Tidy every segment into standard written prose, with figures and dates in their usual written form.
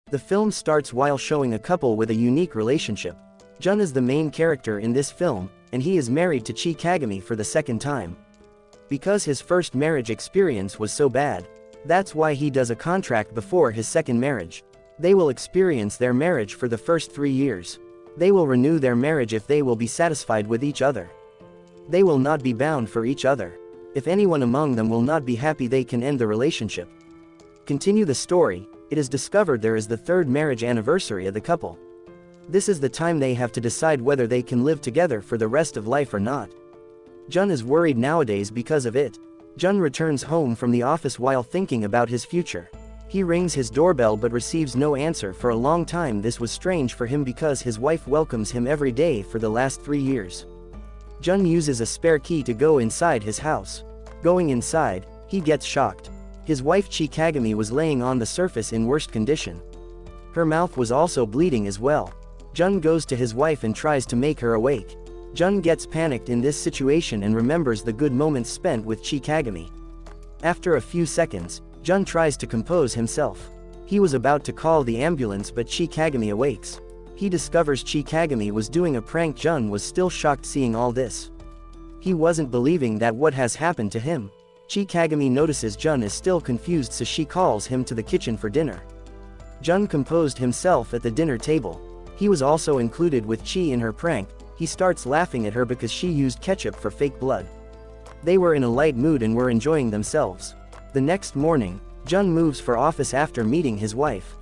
The film starts while showing a couple with a unique relationship. Jun is the main character in this film, and he is married to Chi Kagami for the second time. Because his first marriage experience was so bad, that's why he does a contract before his second marriage. They will experience their marriage for the first 3 years. They will renew their marriage if they will be satisfied with each other. They will not be bound for each other. If anyone among them will not be happy, they can end the relationship. Continue the story. It is discovered there is the third marriage anniversary of the couple. This is the time they have to decide whether they can live together for the rest of life or not. Jun is worried nowadays because of it. Jun returns home from the office while thinking about his future. He rings his doorbell but receives no answer for a long time. This was strange for him because his wife welcomes him every day for the last 3 years. Jun uses a spare key to go inside his house. Going inside, he gets shocked. His wife Chi Kagami was laying on the surface in worst condition. Her mouth was also bleeding as well. Jun goes to his wife and tries to make her awake. Jun gets panicked in this situation and remembers the good moments spent with Chi Kagami. After a few seconds, Jun tries to compose himself. He was about to call the ambulance but Chi Kagami awakes. He discovers Chi Kagami was doing a prank. Jun was still shocked seeing all this. He wasn't believing that what has happened to him. Chi Kagami notices Jun is still confused, so she calls him to the kitchen for dinner. Jun composed himself at the dinner table. He was also included with Chi in her prank. He starts laughing at her because she used ketchup for fake blood. They were in a light mood and were enjoying themselves. The next morning, Jun moves for office after meeting his wife.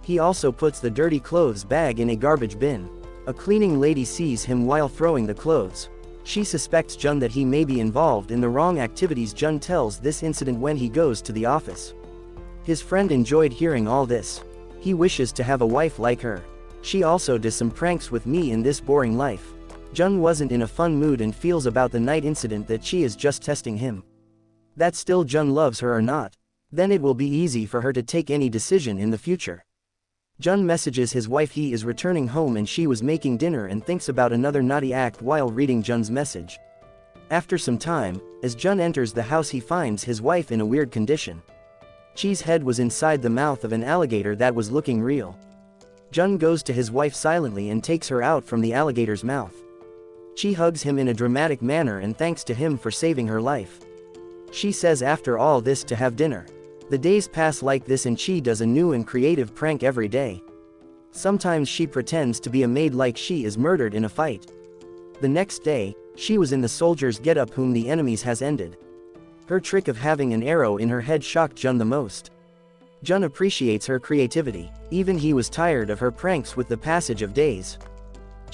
He also puts the dirty clothes bag in a garbage bin. A cleaning lady sees him while throwing the clothes. She suspects Jun that he may be involved in the wrong activities. Jun tells this incident when he goes to the office. His friend enjoyed hearing all this. He wishes to have a wife like her. She also does some pranks with me in this boring life. Jun wasn't in a fun mood and feels about the night incident that she is just testing him. That still Jun loves her or not. Then it will be easy for her to take any decision in the future. Jun messages his wife he is returning home and she was making dinner and thinks about another naughty act while reading Jun's message. After some time, as Jun enters the house he finds his wife in a weird condition. Chi's head was inside the mouth of an alligator that was looking real. Jun goes to his wife silently and takes her out from the alligator's mouth. Chi hugs him in a dramatic manner and thanks to him for saving her life. She says after all this to have dinner. The days pass like this and Chi does a new and creative prank every day. Sometimes she pretends to be a maid like she is murdered in a fight. The next day, she was in the soldier's getup whom the enemies has ended. Her trick of having an arrow in her head shocked Jun the most. Jun appreciates her creativity. Even he was tired of her pranks with the passage of days.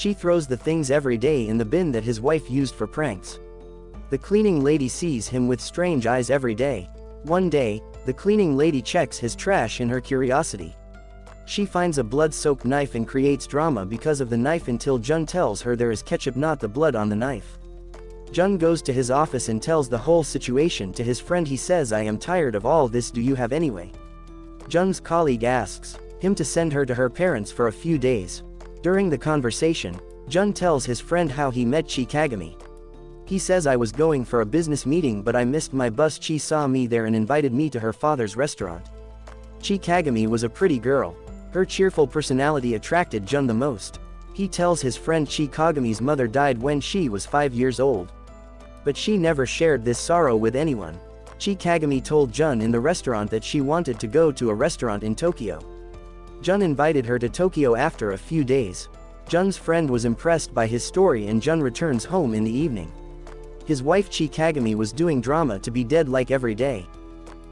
Chi throws the things every day in the bin that his wife used for pranks. The cleaning lady sees him with strange eyes every day. One day, the cleaning lady checks his trash in her curiosity. She finds a blood-soaked knife and creates drama because of the knife until Jun tells her there is ketchup, not the blood on the knife. Jun goes to his office and tells the whole situation to his friend. He says, "I am tired of all this, do you have anyway?" Jun's colleague asks him to send her to her parents for a few days. During the conversation, Jun tells his friend how he met Chi Kagami. He says, "I was going for a business meeting but I missed my bus. Chi saw me there and invited me to her father's restaurant." Chi Kagami was a pretty girl. Her cheerful personality attracted Jun the most. He tells his friend Chi Kagami's mother died when she was 5 years old. But she never shared this sorrow with anyone. Chi Kagami told Jun in the restaurant that she wanted to go to a restaurant in Tokyo. Jun invited her to Tokyo after a few days. Jun's friend was impressed by his story and Jun returns home in the evening. His wife Chi Kagami was doing drama to be dead like every day.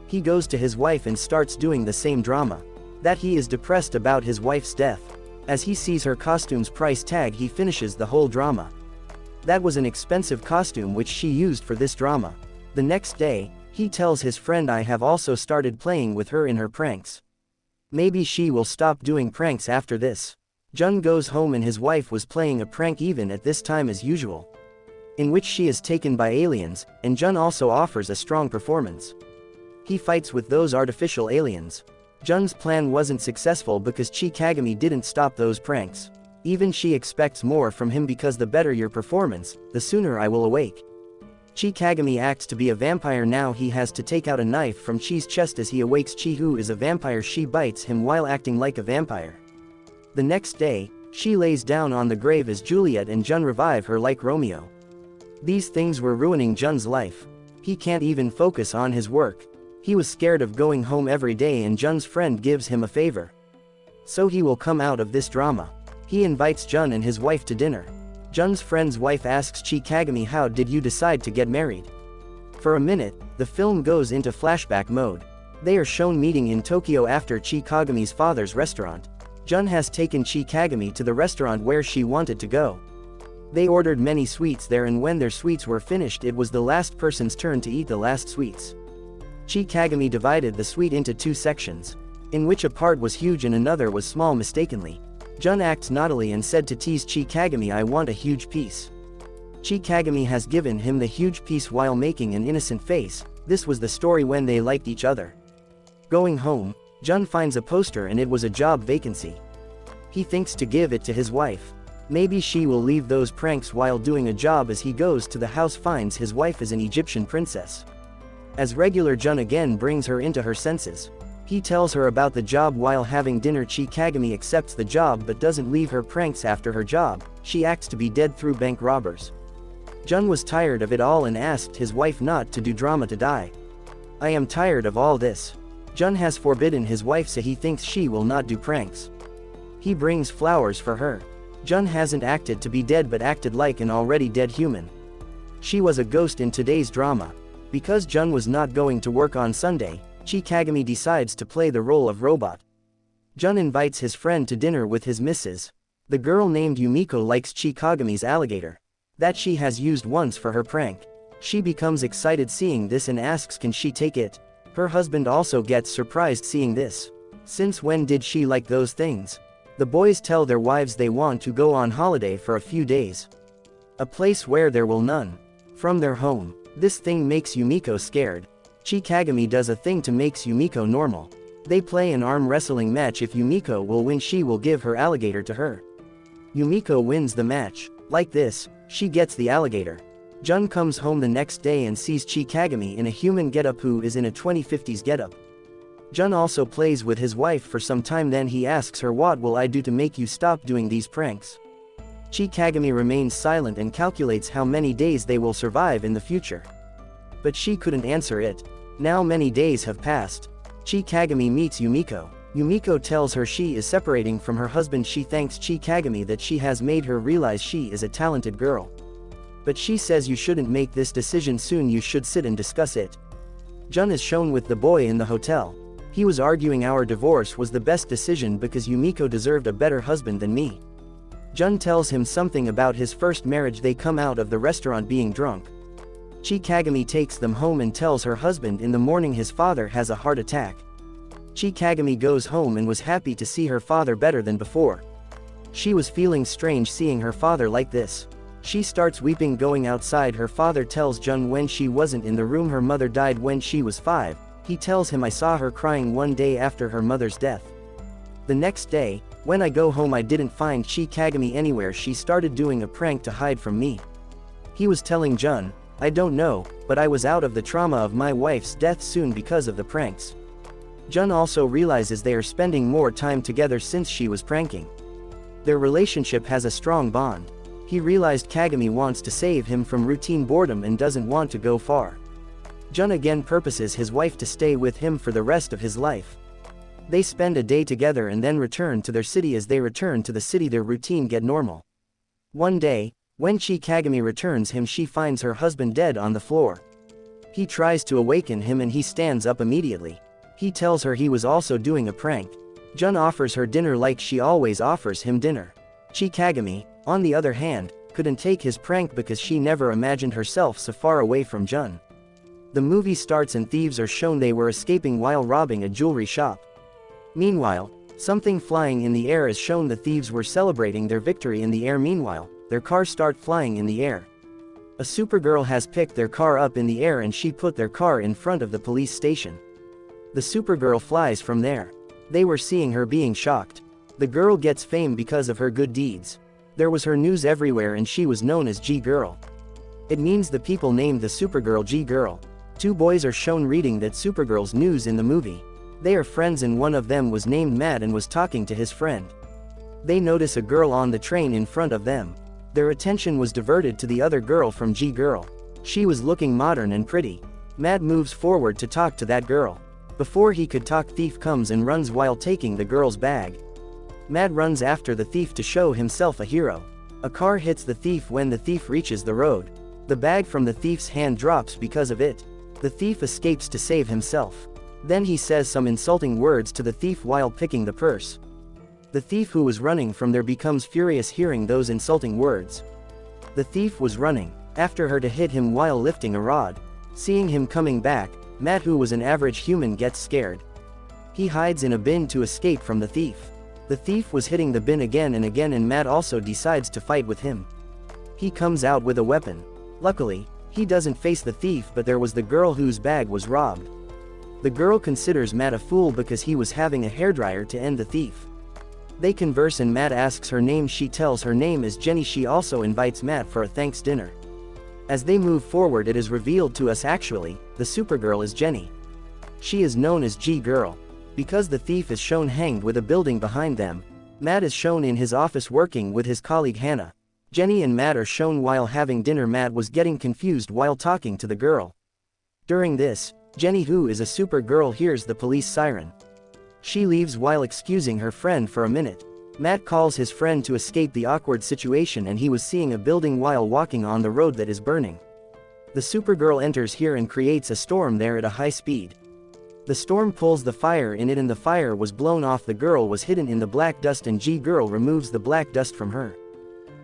He goes to his wife and starts doing the same drama. That he is depressed about his wife's death. As he sees her costume's price tag he finishes the whole drama. That was an expensive costume which she used for this drama. The next day, he tells his friend, "I have also started playing with her in her pranks. Maybe she will stop doing pranks after this." Jun goes home and his wife was playing a prank even at this time as usual, in which she is taken by aliens, and Jun also offers a strong performance. He fights with those artificial aliens. Jun's plan wasn't successful because Chi Kagami didn't stop those pranks. Even she expects more from him because the better your performance, the sooner I will awake. Chi Kagami acts to be a vampire. Now he has to take out a knife from Chi's chest. As he awakes Chi, who is a vampire, she bites him while acting like a vampire. The next day, she lays down on the grave as Juliet and Jun revive her like Romeo. These things were ruining Jun's life. He can't even focus on his work. He was scared of going home every day, and Jun's friend gives him a favor. So he will come out of this drama. He invites Jun and his wife to dinner. Jun's friend's wife asks Chi Kagami, how did you decide to get married? For a minute, the film goes into flashback mode. They are shown meeting in Tokyo after Chi Kagami's father's restaurant. Jun has taken Chi Kagami to the restaurant where she wanted to go. They ordered many sweets there, and when their sweets were finished, it was the last person's turn to eat the last sweets. Chi Kagami divided the sweet into two sections, in which a part was huge and another was small mistakenly. Jun acts naughtily and said to tease Chi Kagami, I want a huge piece. Chi Kagami has given him the huge piece while making an innocent face. This was the story when they liked each other. Going home, Jun finds a poster and it was a job vacancy. He thinks to give it to his wife. Maybe she will leave those pranks while doing a job. As he goes to the house, finds his wife is an Egyptian princess. As regular, Jun again brings her into her senses. He tells her about the job while having dinner. Chi Kagami accepts the job but doesn't leave her pranks after her job. She acts to be dead through bank robbers. Jun was tired of it all and asked his wife not to do drama to die. I am tired of all this. Jun has forbidden his wife, so he thinks she will not do pranks. He brings flowers for her. Jun hasn't acted to be dead but acted like an already dead human. She was a ghost in today's drama. Because Jun was not going to work on Sunday, Chi Kagami decides to play the role of robot. Jun invites his friend to dinner with his missus. The girl named Yumiko likes Chi Kagami's alligator that she has used once for her prank. She becomes excited seeing this and asks can she take it. Her husband also gets surprised seeing this. Since when did she like those things? The boys tell their wives they want to go on holiday for a few days. A place where there will none from their home. This thing makes Yumiko scared. Chi Kagami does a thing to makes Yumiko normal. They play an arm wrestling match. If Yumiko will win, she will give her alligator to her. Yumiko wins the match. Like this, she gets the alligator. Jun comes home the next day and sees Chi Kagami in a human getup who is in a 2050s getup. Jun also plays with his wife for some time, then he asks her, what will I do to make you stop doing these pranks? Chi Kagami remains silent and calculates how many days they will survive in the future. But she couldn't answer it. Now many days have passed. Chi Kagami meets Yumiko. Yumiko tells her she is separating from her husband. She thanks Chi Kagami that she has made her realize she is a talented girl. But she says you shouldn't make this decision soon, you should sit and discuss it. Jun is shown with the boy in the hotel. He was arguing our divorce was the best decision because Yumiko deserved a better husband than me. Jun tells him something about his first marriage. They come out of the restaurant being drunk. Chi Kagami takes them home and tells her husband in the morning his father has a heart attack. Chi Kagami goes home and was happy to see her father better than before. She was feeling strange seeing her father like this. She starts weeping. Going outside, her father tells Jun when she wasn't in the room her mother died when she was 5. He tells him I saw her crying one day after her mother's death. The next day, when I go home I didn't find Chi Kagami anywhere. She started doing a prank to hide from me. He was telling Jun, I don't know, but I was out of the trauma of my wife's death soon because of the pranks. Jun also realizes they are spending more time together since she was pranking. Their relationship has a strong bond. He realized Kagami wants to save him from routine boredom and doesn't want to go far. Jun again purposes his wife to stay with him for the rest of his life. They spend a day together and then return to their city. As they return to the city, their routine get normal. One day, when Chi Kagami returns him, she finds her husband dead on the floor. He tries to awaken him and he stands up immediately. He tells her he was also doing a prank. Jun offers her dinner like she always offers him dinner. Chi Kagami, on the other hand, couldn't take his prank because she never imagined herself so far away from Jun. The movie starts and thieves are shown. They were escaping while robbing a jewelry shop. Meanwhile, something flying in the air is shown. The thieves were celebrating their victory in the air. Meanwhile, their cars start flying in the air. A Supergirl has picked their car up in the air and she put their car in front of the police station. The Supergirl flies from there. They were seeing her being shocked. The girl gets fame because of her good deeds. There was her news everywhere and she was known as G-Girl. It means the people named the Supergirl G-Girl. Two boys are shown reading that Supergirl's news in the movie. They are friends and one of them was named Matt and was talking to his friend. They notice a girl on the train in front of them. Their attention was diverted to the other girl from G-Girl. She was looking modern and pretty. Matt moves forward to talk to that girl. Before he could talk, thief comes and runs while taking the girl's bag. Matt runs after the thief to show himself a hero. A car hits the thief when the thief reaches the road. The bag from the thief's hand drops because of it. The thief escapes to save himself. Then he says some insulting words to the thief while picking the purse. The thief who was running from there becomes furious hearing those insulting words. The thief was running after her to hit him while lifting a rod. Seeing him coming back, Matt, who was an average human, gets scared. He hides in a bin to escape from the thief. The thief was hitting the bin again and again and Matt also decides to fight with him. He comes out with a weapon. Luckily, he doesn't face the thief, but there was the girl whose bag was robbed. The girl considers Matt a fool because he was having a hairdryer to end the thief. They converse and Matt asks her name. She tells her name is Jenny. She also invites Matt for a thanks dinner. As they move forward, it is revealed to us actually, the Supergirl is Jenny. She is known as G-Girl. Because the thief is shown hanged with a building behind them, Matt is shown in his office working with his colleague Hannah. Jenny and Matt are shown while having dinner. Matt was getting confused while talking to the girl. During this, Jenny, who is a Supergirl, hears the police siren. She leaves while excusing her friend for a minute. Matt calls his friend to escape the awkward situation and he was seeing a building while walking on the road that is burning. The Supergirl enters here and creates a storm there at a high speed. The storm pulls the fire in it and the fire was blown off. The girl was hidden in the black dust and G-Girl removes the black dust from her.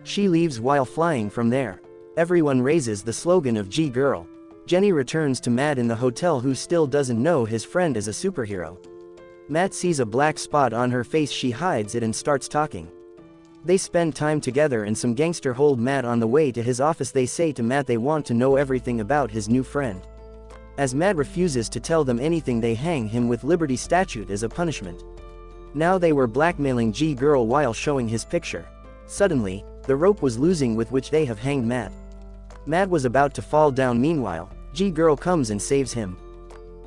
She leaves while flying from there. Everyone raises the slogan of G-Girl. Jenny returns to Matt in the hotel, who still doesn't know his friend is a superhero. Matt sees a black spot on her face. She hides it and starts talking. They spend time together and some gangster hold Matt on the way to his office. They say to Matt they want to know everything about his new friend. As Matt refuses to tell them anything, they hang him with Liberty Statute as a punishment. Now they were blackmailing G-Girl while showing his picture. Suddenly, the rope was losing with which they have hanged Matt. Matt was about to fall down. Meanwhile, G-Girl comes and saves him.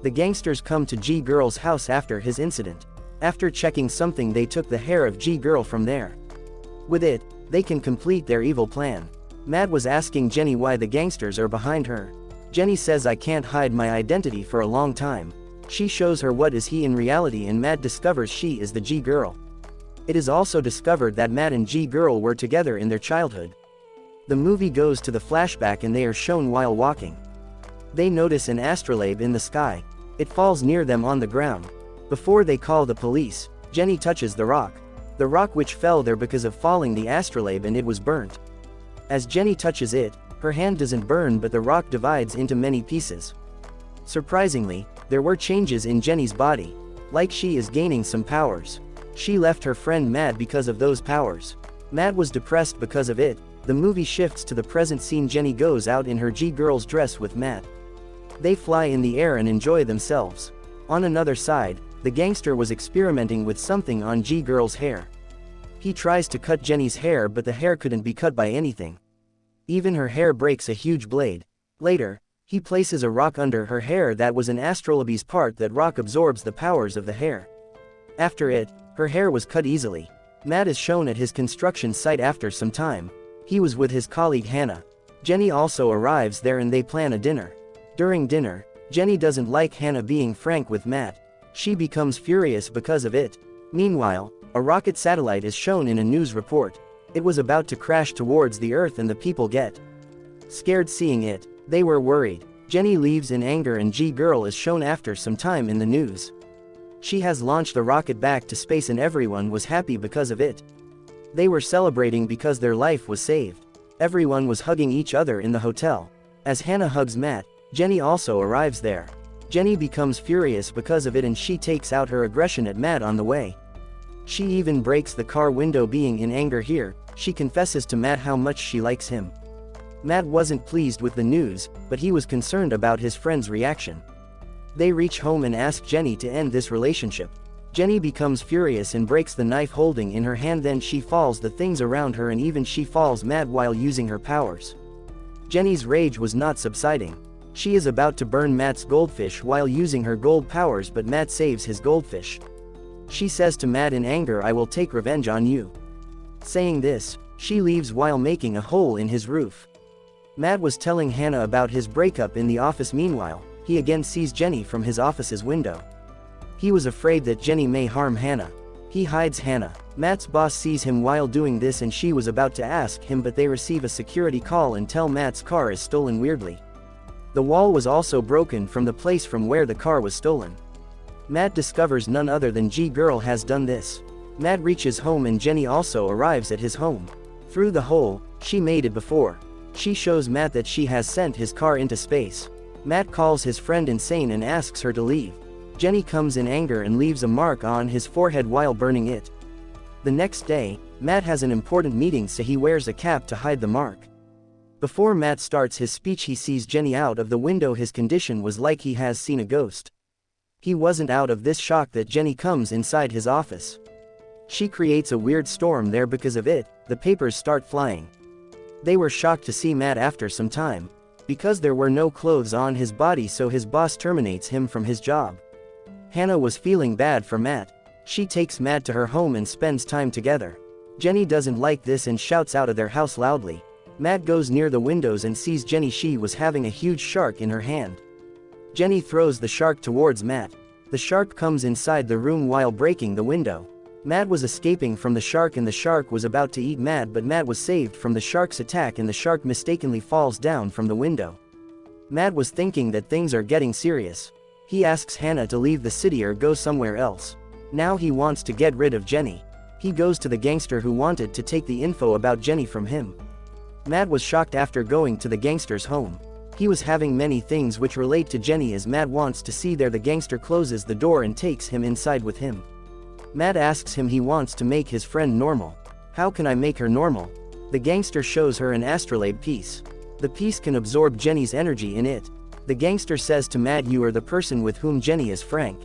The gangsters come to G-Girl's house after his incident. After checking something, they took the hair of G-Girl from there. With it, they can complete their evil plan. Matt was asking Jenny why the gangsters are behind her. Jenny says, I can't hide my identity for a long time. She shows her what is he in reality and Matt discovers she is the G-Girl. It is also discovered that Matt and G-Girl were together in their childhood. The movie goes to the flashback and they are shown while walking. They notice an astrolabe in the sky. It falls near them on the ground. Before they call the police, Jenny touches the rock. The rock which fell there because of falling the astrolabe, and it was burnt. As Jenny touches it, her hand doesn't burn but the rock divides into many pieces. Surprisingly, there were changes in Jenny's body. Like she is gaining some powers. She left her friend Matt because of those powers. Matt was depressed because of it. The movie shifts to the present scene. Jenny goes out in her G-Girl's dress with Matt. They fly in the air and enjoy themselves. On another side, the gangster was experimenting with something on G-Girl's hair. He tries to cut Jenny's hair but the hair couldn't be cut by anything. Even her hair breaks a huge blade. Later, he places a rock under her hair that was an astrolabe's part. That rock absorbs the powers of the hair. After it, her hair was cut easily. Matt is shown at his construction site after some time. He was with his colleague Hannah. Jenny also arrives there and they plan a dinner. During dinner, Jenny doesn't like Hannah being frank with Matt. She becomes furious because of it. Meanwhile, a rocket satellite is shown in a news report. It was about to crash towards the Earth and the people get scared seeing it. They were worried. Jenny leaves in anger and G-Girl is shown after some time in the news. She has launched the rocket back to space and everyone was happy because of it. They were celebrating because their life was saved. Everyone was hugging each other in the hotel. As Hannah hugs Matt, Jenny also arrives there. Jenny becomes furious because of it and she takes out her aggression at Matt on the way. She even breaks the car window. Being in anger here, she confesses to Matt how much she likes him. Matt wasn't pleased with the news, but he was concerned about his friend's reaction. They reach home and ask Jenny to end this relationship. Jenny becomes furious and breaks the knife holding in her hand. Then she falls the things around her and even she falls Matt while using her powers. Jenny's rage was not subsiding. She is about to burn Matt's goldfish while using her gold powers, but Matt saves his goldfish. She says to Matt in anger, "I will take revenge on you." Saying this, she leaves while making a hole in his roof. Matt was telling Hannah about his breakup in the office. Meanwhile, he again sees Jenny from his office's window. He was afraid that Jenny may harm Hannah. He hides Hannah. Matt's boss sees him while doing this and she was about to ask him, but they receive a security call and tell Matt's car is stolen weirdly. The wall was also broken from the place from where the car was stolen. Matt discovers none other than G-Girl has done this. Matt reaches home and Jenny also arrives at his home. Through the hole she made it before, she shows Matt that she has sent his car into space. Matt calls his friend insane and asks her to leave. Jenny comes in anger and leaves a mark on his forehead while burning it. The next day, Matt has an important meeting, so he wears a cap to hide the mark. Before Matt starts his speech, he sees Jenny out of the window. His condition was like he has seen a ghost. He wasn't out of this shock that Jenny comes inside his office. She creates a weird storm there. Because of it, the papers start flying. They were shocked to see Matt after some time, because there were no clothes on his body, so his boss terminates him from his job. Hannah was feeling bad for Matt. She takes Matt to her home and spends time together. Jenny doesn't like this and shouts out of their house loudly. Matt goes near the windows and sees Jenny. She was having a huge shark in her hand. Jenny throws the shark towards Matt. The shark comes inside the room while breaking the window. Matt was escaping from the shark and the shark was about to eat Matt, but Matt was saved from the shark's attack and the shark mistakenly falls down from the window. Matt was thinking that things are getting serious. He asks Hannah to leave the city or go somewhere else. Now he wants to get rid of Jenny. He goes to the gangster who wanted to take the info about Jenny from him. Matt was shocked after going to the gangster's home. He was having many things which relate to Jenny as Matt wants to see there. The gangster closes the door and takes him inside with him. Matt asks him he wants to make his friend normal. How can I make her normal? The gangster shows her an astrolabe piece. The piece can absorb Jenny's energy in it. The gangster says to Matt, "You are the person with whom Jenny is frank.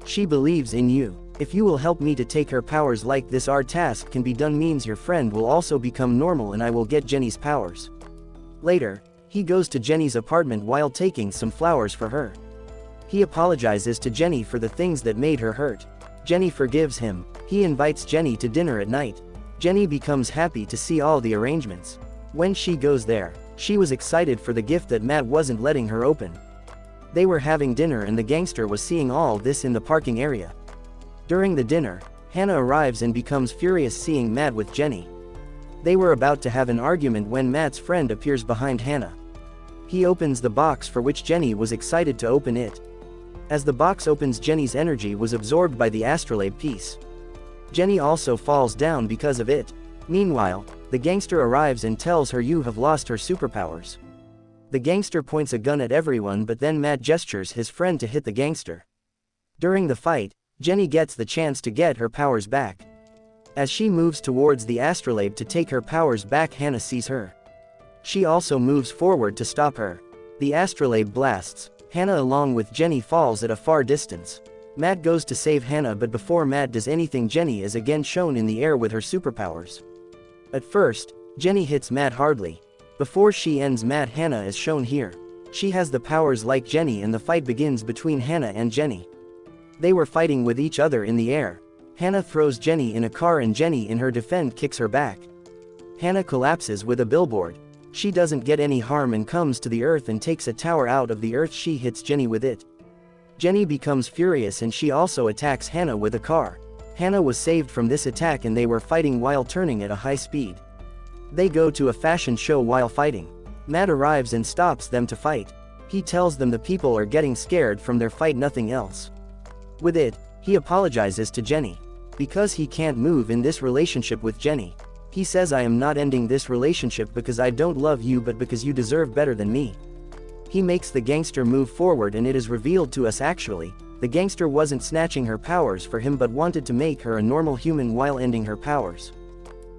She believes in you. If you will help me to take her powers like this, our task can be done. Means your friend will also become normal and I will get Jenny's powers." Later, he goes to Jenny's apartment while taking some flowers for her. He apologizes to Jenny for the things that made her hurt. Jenny forgives him. He invites Jenny to dinner at night. Jenny becomes happy to see all the arrangements. When she goes there, she was excited for the gift that Matt wasn't letting her open. They were having dinner and the gangster was seeing all this in the parking area. During the dinner, Hannah arrives and becomes furious seeing Matt with Jenny. They were about to have an argument when Matt's friend appears behind Hannah. He opens the box for which Jenny was excited to open it. As the box opens, Jenny's energy was absorbed by the astrolabe piece. Jenny also falls down because of it. Meanwhile, the gangster arrives and tells her, "You have lost her superpowers." The gangster points a gun at everyone, but then Matt gestures his friend to hit the gangster. During the fight, Jenny gets the chance to get her powers back. As she moves towards the astrolabe to take her powers back, Hannah sees her. She also moves forward to stop her. The astrolabe blasts. Hannah along with Jenny falls at a far distance. Matt goes to save Hannah, but before Matt does anything, Jenny is again shown in the air with her superpowers. At first, Jenny hits Matt hardly. Before she ends Matt, Hannah is shown here. She has the powers like Jenny and the fight begins between Hannah and Jenny. They were fighting with each other in the air. Hannah throws Jenny in a car and Jenny in her defense kicks her back. Hannah collapses with a billboard. She doesn't get any harm and comes to the earth and takes a tower out of the earth. She hits Jenny with it. Jenny becomes furious and she also attacks Hannah with a car. Hannah was saved from this attack and they were fighting while turning at a high speed. They go to a fashion show while fighting. Matt arrives and stops them to fight. He tells them the people are getting scared from their fight, nothing else. With it, he apologizes to Jenny. Because he can't move in this relationship with Jenny. He says, "I am not ending this relationship because I don't love you, but because you deserve better than me." He makes the gangster move forward and it is revealed to us actually, the gangster wasn't snatching her powers for him but wanted to make her a normal human while ending her powers.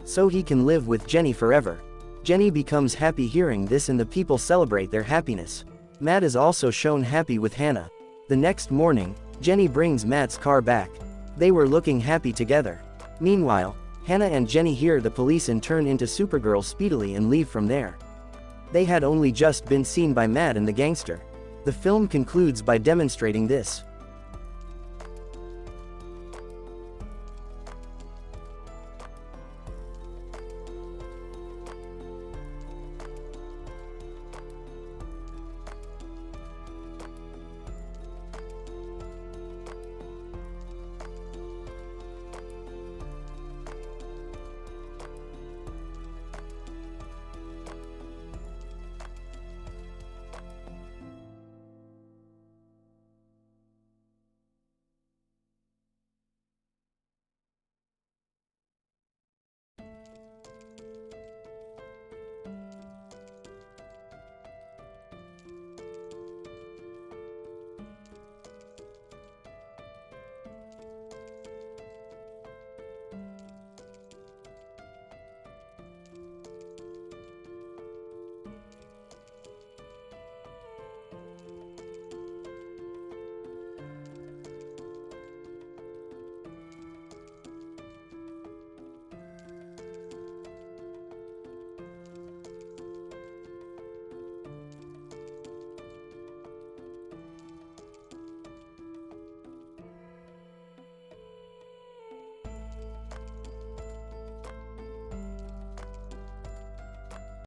So he can live with Jenny forever. Jenny becomes happy hearing this and the people celebrate their happiness. Matt is also shown happy with Hannah. The next morning, Jenny brings Matt's car back. They were looking happy together. Meanwhile, Hannah and Jenny hear the police and turn into Supergirl speedily and leave from there. They had only just been seen by Matt and the gangster. The film concludes by demonstrating this.